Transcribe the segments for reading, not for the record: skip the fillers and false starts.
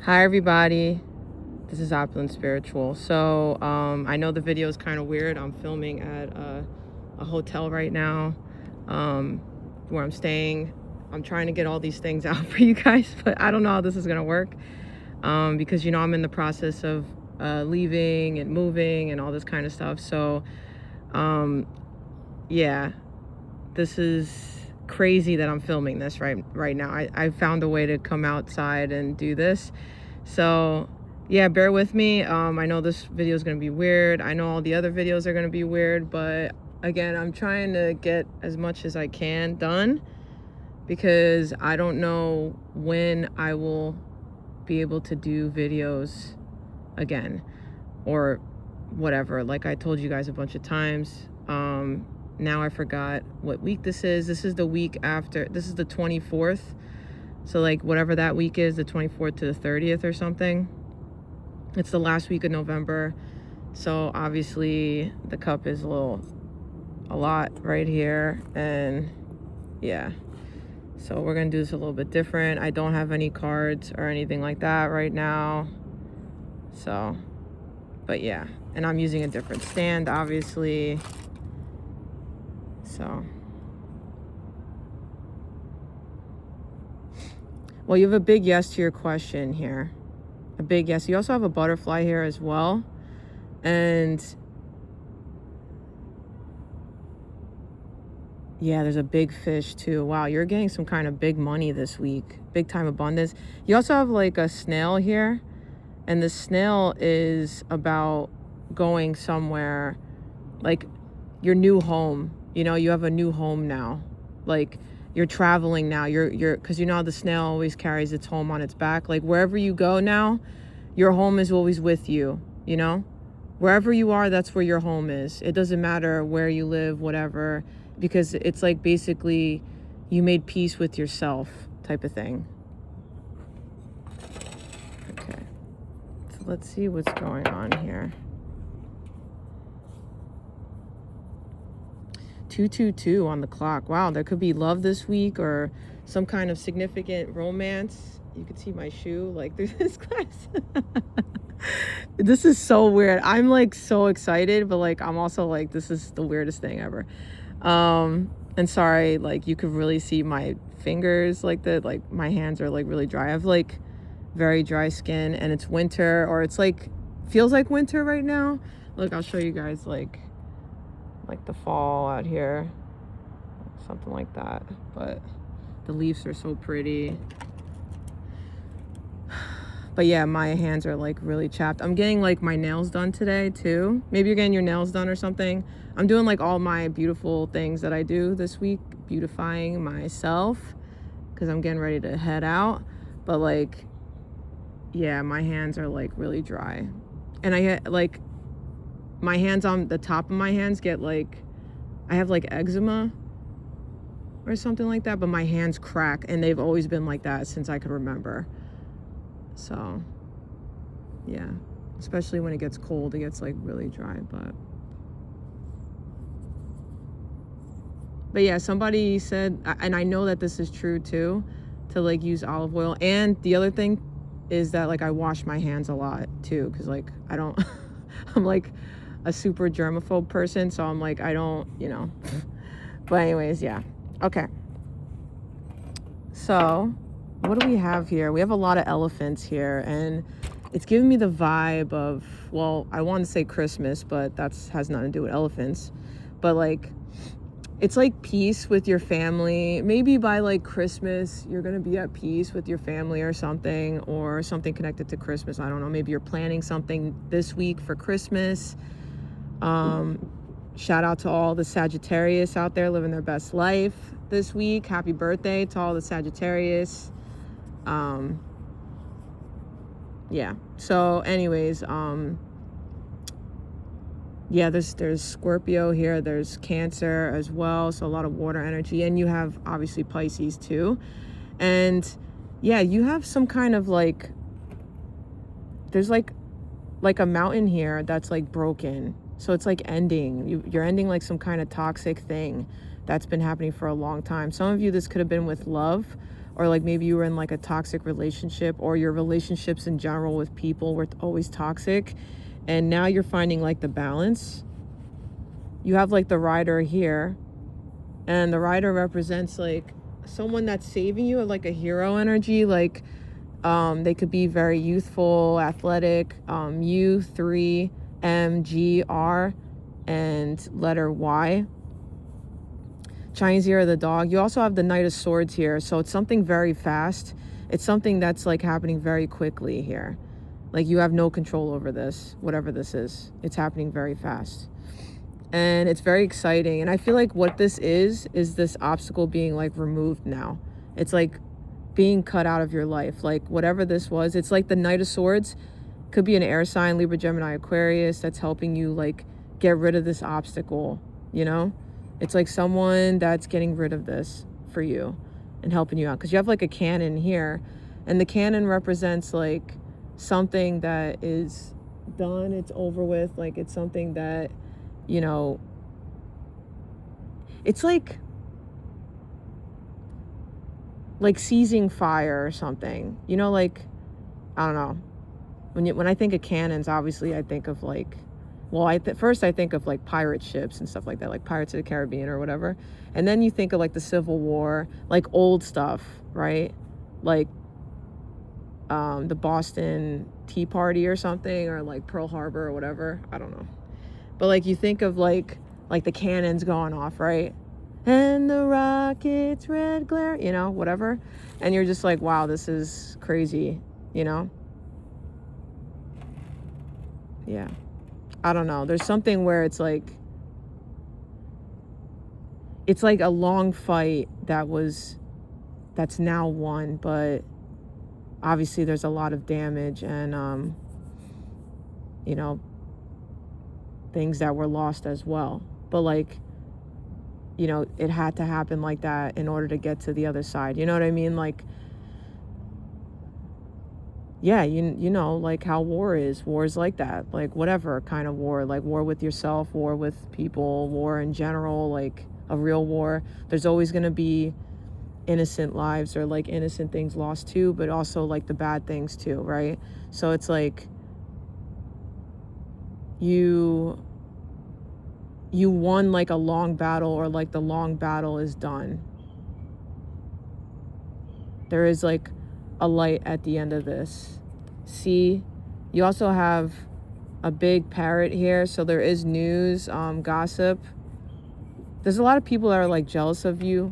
Hi everybody, this is Opulent Spiritual. So I know the video is kind of weird. I'm filming at a hotel right now where I'm staying. I'm trying to get all these things out for you guys, but I don't know how this is gonna work because I'm in the process of leaving and moving and all this kind of stuff. So yeah, this is crazy that I'm filming this right now. I found a way to come outside and do this. So yeah, bear with me. I know this video is going to be weird. I know all the other videos are going to be weird, but again, I'm trying to get as much as I can done because I don't know when I will be able to do videos again or whatever. Like I told you guys a bunch of times. Now I forgot what week this is. This is the week after. This is the 24th. So like whatever that week is, the 24th to the 30th or something. It's the last week of November. So obviously the cup is a lot right here. And yeah. So we're going to do this a little bit different. I don't have any cards or anything like that right now. So, but yeah. And I'm using a different stand, obviously. So. Well, you have a big yes to your question here. A big yes. You also have a butterfly here as well. And yeah, there's a big fish too. Wow, you're getting some kind of big money this week. Big time abundance. You also have like a snail here. And the snail is about going somewhere, like your new home. You have a new home now. Like you're traveling now. You're because how the snail always carries its home on its back. Like wherever you go now, your home is always with you. Wherever you are, that's where your home is. It doesn't matter where you live, whatever, because it's like basically you made peace with yourself type of thing. Okay, so let's see what's going on here. 222 on the clock. Wow, there could be love this week or some kind of significant romance. You could see my shoe like through this glass. This is so weird. I'm like so excited, but like I'm also like this is the weirdest thing ever. And sorry, like you could really see my fingers like that. Like my hands are like really dry. I have like very dry skin and it's winter, or it's like feels like winter right now. Look, I'll show you guys like the fall out here, something like that. But the leaves are so pretty. But yeah, my hands are like really chapped. I'm getting like my nails done today too. Maybe you're getting your nails done or something. I'm doing like all my beautiful things that I do this week, beautifying myself because I'm getting ready to head out. But like, yeah, my hands are like really dry. And I get like my hands on the top of my hands get like, I have like eczema or something like that, but my hands crack and they've always been like that since I could remember. So yeah, especially when it gets cold, it gets like really dry, but yeah, somebody said, and I know that this is true too, to like use olive oil. And the other thing is that like I wash my hands a lot too, because like I don't I'm like a super germaphobe person, so I'm like I don't but anyways, yeah. Okay, so what do we have here? We have a lot of elephants here, and it's giving me the vibe of, well, I want to say Christmas, but that's has nothing to do with elephants. But like it's like peace with your family. Maybe by like Christmas you're gonna be at peace with your family or something connected to Christmas. I don't know, maybe you're planning something this week for Christmas. Shout out to all the Sagittarius out there living their best life this week. Happy birthday to all the Sagittarius. Yeah, so anyways, yeah, there's Scorpio here, there's Cancer as well, so a lot of water energy, and you have obviously Pisces too. And yeah, you have some kind of like, there's like a mountain here that's like broken, so it's like ending. You're ending like some kind of toxic thing that's been happening for a long time. Some of you, this could have been with love, or like maybe you were in like a toxic relationship, or your relationships in general with people were always toxic, and now you're finding like the balance. You have like the rider here, and the rider represents like someone that's saving you, like a hero energy. Like they could be very youthful, athletic. U3 MGR and letter Y. Chinese ear of the dog. You also have the Knight of Swords here, so it's something very fast. It's something that's like happening very quickly here. Like you have no control over this, whatever this is. It's happening very fast. And it's very exciting. And I feel like what this is this obstacle being like removed now. It's like being cut out of your life. Like whatever this was, it's like the Knight of Swords could be an air sign, Libra, Gemini, Aquarius, that's helping you like get rid of this obstacle, you know? It's like someone that's getting rid of this for you and helping you out. Because you have like a cannon here, and the cannon represents like something that is done, it's over with. Like it's something that, you know, it's like seizing fire or something, you know, like, I don't know. When I think of cannons, obviously I think of like, well, first I think of like pirate ships and stuff like that, like Pirates of the Caribbean or whatever. And then you think of like the Civil War, like old stuff, right? Like the Boston Tea Party or something, or like Pearl Harbor or whatever. I don't know. But like you think of like the cannons going off, right? And the rockets red glare, you know, whatever. And you're just like, wow, this is crazy, you know? Yeah. I don't know. There's something where it's like a long fight that's now won, but obviously there's a lot of damage and, you know, things that were lost as well. But like, you know, it had to happen like that in order to get to the other side. You know what I mean? Like, yeah, you know, like how war is like that, like whatever kind of war, like war with yourself, war with people, war in general, like a real war. There's always going to be innocent lives or like innocent things lost too, but also like the bad things too, right? So it's like you won like a long battle, or like the long battle is done. There is like a light at the end of this. See, you also have a big parrot here, so there is news, gossip. There's a lot of people that are like jealous of you,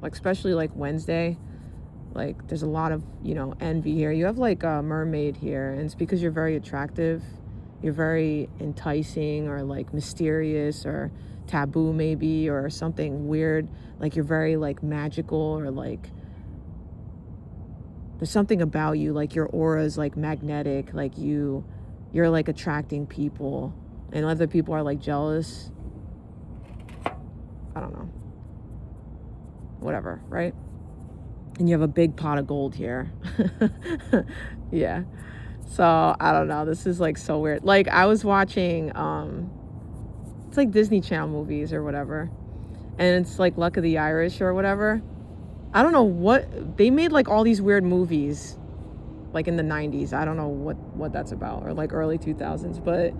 like especially like Wednesday. Like there's a lot of, you know, envy here. You have like a mermaid here, and it's because you're very attractive. You're very enticing, or like mysterious, or taboo maybe, or something weird. Like you're very like magical, or like there's something about you, like your aura is like magnetic, like you're like attracting people, and other people are like jealous. I don't know. Whatever, right? And you have a big pot of gold here. Yeah. So I don't know. This is like so weird. Like I was watching, it's like Disney Channel movies or whatever, and it's like Luck of the Irish or whatever. I don't know what they made, like all these weird movies, like in the 90s. I don't know what that's about, or like early 2000s. But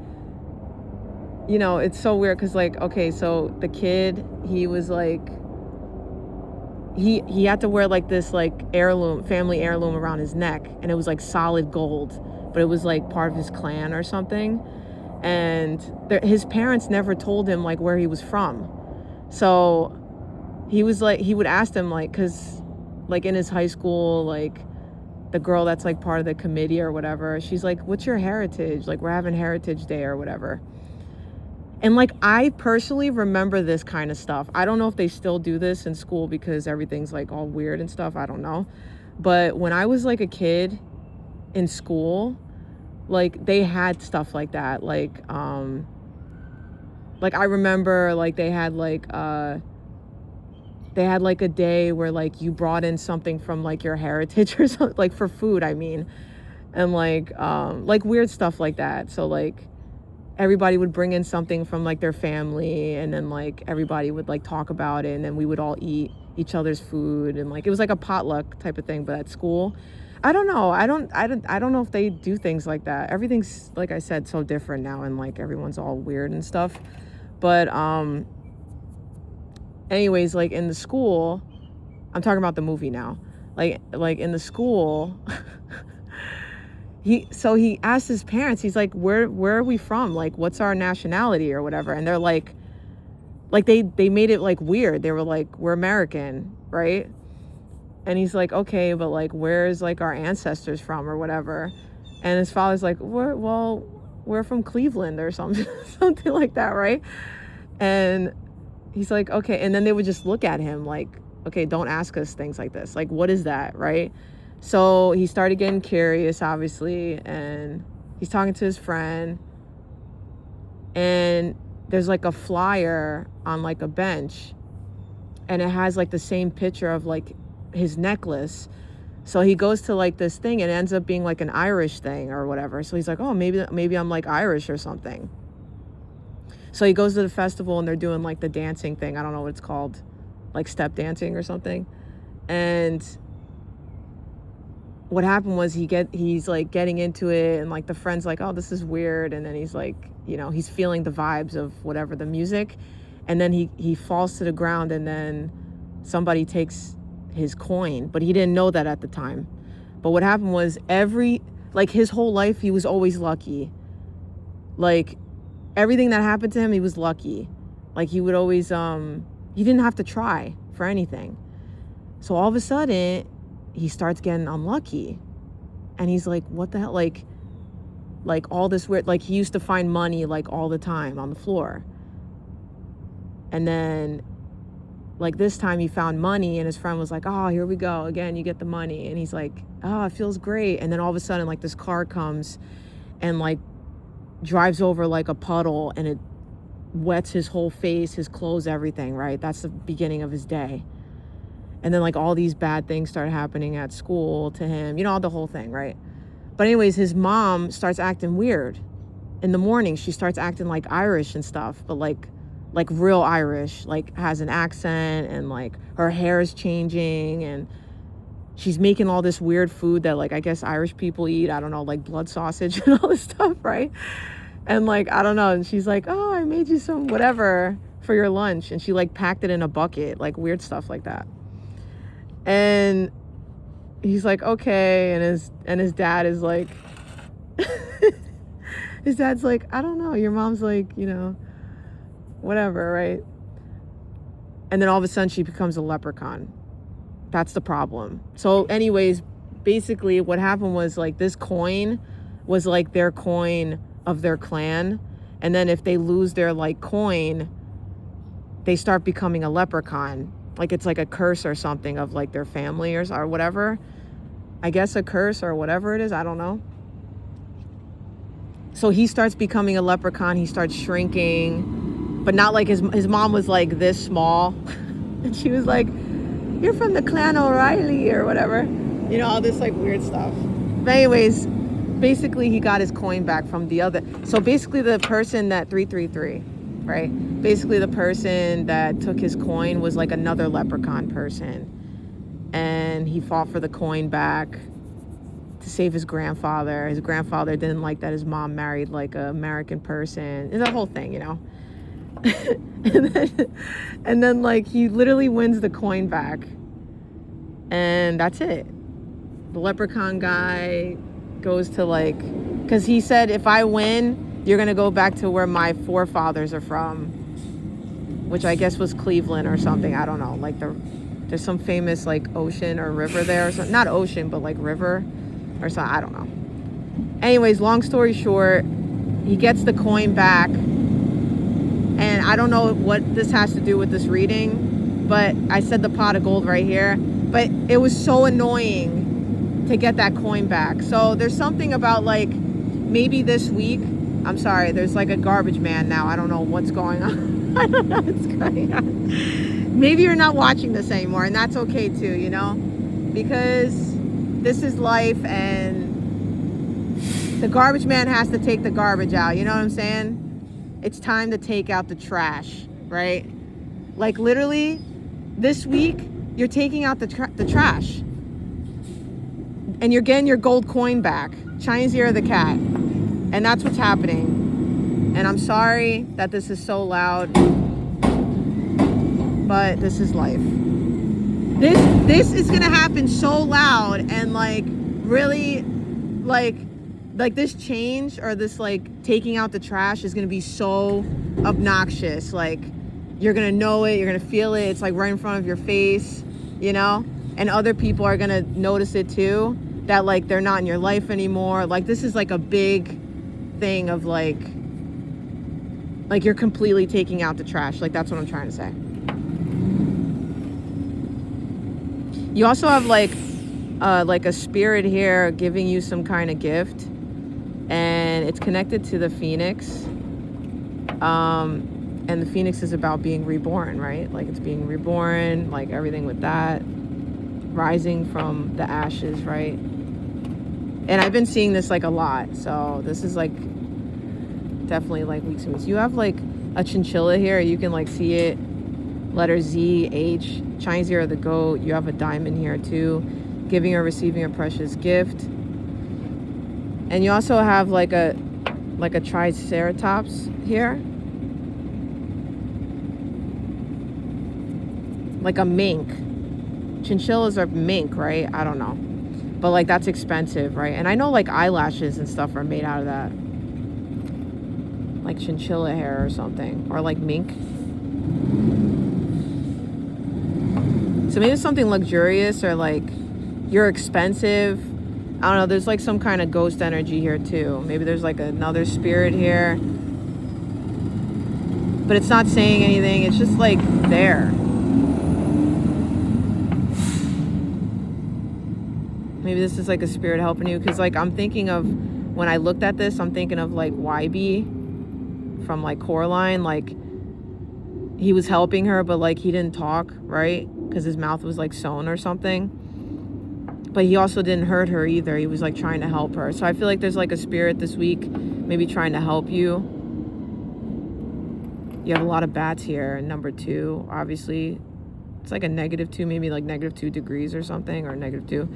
you know, it's so weird because like, okay, so the kid, he was like, he had to wear like this like heirloom, family heirloom around his neck, and it was like solid gold, but it was like part of his clan or something. And his parents never told him like where he was from. So he was like, he would ask them like, cause like in his high school, like the girl that's like part of the committee or whatever, she's like, what's your heritage? Like we're having Heritage Day or whatever. And like, I personally remember this kind of stuff. I don't know if they still do this in school because everything's like all weird and stuff. I don't know. But when I was like a kid in school, like they had stuff like that. Like I remember like they had like a day where like you brought in something from like your heritage or something, like for food, I mean, and like weird stuff like that. So like everybody would bring in something from like their family, and then like everybody would like talk about it, and then we would all eat each other's food, and like it was like a potluck type of thing, but at school. I don't know. I don't know if they do things like that. Everything's, like I said, so different now, and like everyone's all weird and stuff. But anyways, like in the school, I'm talking about the movie now. Like in the school, he asked his parents, he's like, where are we from? Like, what's our nationality or whatever? And they're like they made it like weird. They were like, we're American, right? And he's like, okay, but like, where's like our ancestors from or whatever? And his father's like, we're from Cleveland or something, something like that, right? And he's like, okay. And then they would just look at him like, okay, don't ask us things like this. Like, what is that, right? So he started getting curious, obviously, and he's talking to his friend. And there's like a flyer on like a bench, and it has like the same picture of like his necklace. So he goes to like this thing, and it ends up being like an Irish thing or whatever. So he's like, oh, maybe I'm like Irish or something. So he goes to the festival, and they're doing like the dancing thing. I don't know what it's called, like step dancing or something. And what happened was he's like getting into it, and like the friend's like, oh, this is weird. And then he's like, you know, he's feeling the vibes of whatever, the music. And then he falls to the ground, and then somebody takes his coin, but he didn't know that at the time. But what happened was his whole life, he was always lucky. Like everything that happened to him, he was lucky. Like he would always, he didn't have to try for anything. So all of a sudden he starts getting unlucky, and he's like, what the hell? Like all this weird, like he used to find money like all the time on the floor. And then like this time he found money, and his friend was like, oh, here we go again, you get the money. And he's like, oh, it feels great. And then all of a sudden like this car comes and like drives over like a puddle, and it wets his whole face, his clothes, everything, right? That's the beginning of his day. And then like all these bad things start happening at school to him, you know, the whole thing, right? But anyways, his mom starts acting weird. In the morning, she starts acting like Irish and stuff, but like real Irish, like has an accent, and like her hair is changing, and she's making all this weird food that like I guess Irish people eat. I don't know, like blood sausage and all this stuff, right? And like, I don't know. And she's like, oh, I made you some whatever for your lunch. And she like packed it in a bucket, like weird stuff like that. And he's like, okay. And his dad is like, his dad's like, I don't know. Your mom's like, you know, whatever, right? And then all of a sudden she becomes a leprechaun. That's the problem. So anyways, basically what happened was like this coin was like their coin of their clan. And then if they lose their like coin, they start becoming a leprechaun. Like it's like a curse or something of like their family or whatever. I guess a curse or whatever it is. I don't know. So he starts becoming a leprechaun. He starts shrinking, but not like his mom was like this small. And she was like, you're from the clan O'Reilly or whatever. You know, all this like weird stuff. But anyways, basically he got his coin back from the other. So basically the person that 333, right? Basically the person that took his coin was like another leprechaun person. And he fought for the coin back to save his grandfather. His grandfather didn't like that his mom married like an American person. And the whole thing, you know. and then like he literally wins the coin back. And that's it. The leprechaun guy goes to like, because he said, if I win, you're going to go back to where my forefathers are from, which I guess was Cleveland or something. I don't know. Like there's some famous like ocean or river there. Or something. Not ocean, but like river or something. I don't know. Anyways, long story short, he gets the coin back. And I don't know what this has to do with this reading, but I said the pot of gold right here. But it was so annoying to get that coin back. So there's something about like maybe this week, I'm sorry, there's like a garbage man now. I don't know what's going on. I don't know what's going on. Maybe you're not watching this anymore, and that's okay too, you know, because this is life, and the garbage man has to take the garbage out. You know what I'm saying? It's time to take out the trash, right? Like literally this week, you're taking out the trash. And you're getting your gold coin back. Chinese ear of the cat. And that's what's happening. And I'm sorry that this is so loud. But this is life. This is gonna happen so loud and like really like this change or this like taking out the trash is gonna be so obnoxious. Like you're gonna know it, you're gonna feel it. It's like right in front of your face, you know? And other people are gonna notice it too, that like they're not in your life anymore. Like this is like a big thing of like you're completely taking out the trash. Like that's what I'm trying to say. You also have like a spirit here giving you some kind of gift, and it's connected to the phoenix. And the phoenix is about being reborn, right? Like it's being reborn, like everything with that, rising from the ashes, right? And I've been seeing this like a lot, so this is like definitely like weeks and weeks. You have like a chinchilla here, you can like see it, letter Z, H, Chinese ear of the goat. You have a diamond here too, giving or receiving a precious gift. And you also have like a triceratops here, like a mink. Chinchillas are mink, right? I don't know, but like that's expensive, right? And I know like eyelashes and stuff are made out of that, like chinchilla hair or something, or like mink. So maybe it's something luxurious or like you're expensive. I don't know. There's like some kind of ghost energy here too. Maybe there's like another spirit here, but it's not saying anything. It's just like there. Maybe this is like a spirit helping you, because like I'm thinking of, when I looked at this, I'm thinking of like YB from like Coraline. Like he was helping her, but like he didn't talk, right? Because his mouth was like sewn or something. But he also didn't hurt her either. He was like trying to help her. So I feel like there's like a spirit this week maybe trying to help you. You have a lot of bats here. And number 2, obviously it's like a -2, maybe like -2 degrees or something, or -2.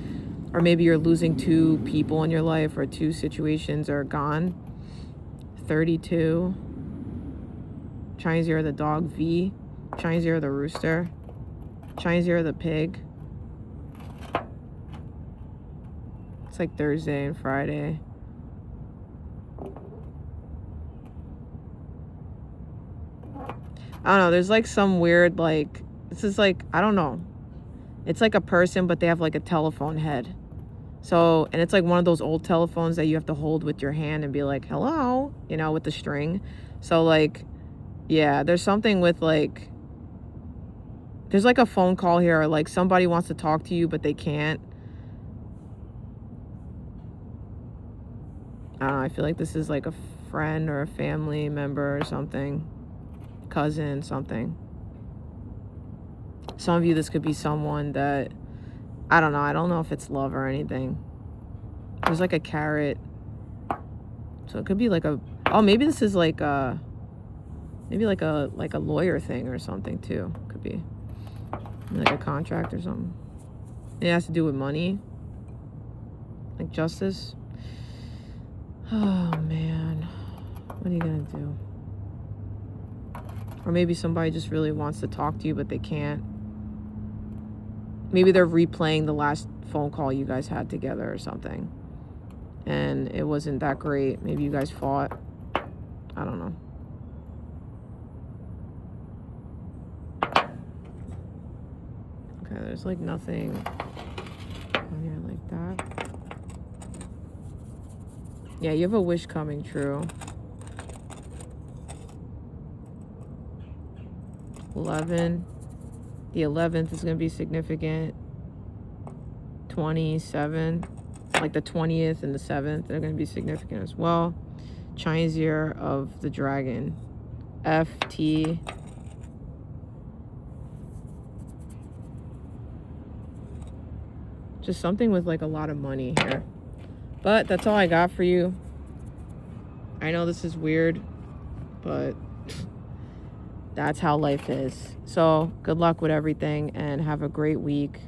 Or maybe you're losing 2 people in your life, or 2 situations are gone. 32. Chinese ear of the dog, V. Chinese ear of the rooster. Chinese ear of the pig. It's like Thursday and Friday. I don't know. There's like some weird, like, this is like, I don't know. It's like a person, but they have like a telephone head. So, and it's like one of those old telephones that you have to hold with your hand and be like, hello, you know, with the string. So like, yeah, there's something with like, there's like a phone call here, or like somebody wants to talk to you, but they can't. I don't know, I feel like this is like a friend or a family member or something. Cousin, something. Some of you, this could be someone that, I don't know. I don't know if it's love or anything. There's like a carrot. So it could be like a, oh, maybe this is like a, maybe like a lawyer thing or something too. Could be like a contract or something. It has to do with money. Like justice. Oh man, what are you gonna do? Or maybe somebody just really wants to talk to you, but they can't. Maybe they're replaying the last phone call you guys had together or something, and it wasn't that great. Maybe you guys fought. I don't know. Okay, there's like nothing on here like that. Yeah, you have a wish coming true. 11. The 11th is going to be significant. 27. Like the 20th and the 7th, they're going to be significant as well. Chinese ear of the dragon. FT. Just something with like a lot of money here. But that's all I got for you. I know this is weird, but That's how life is. So good luck with everything and have a great week.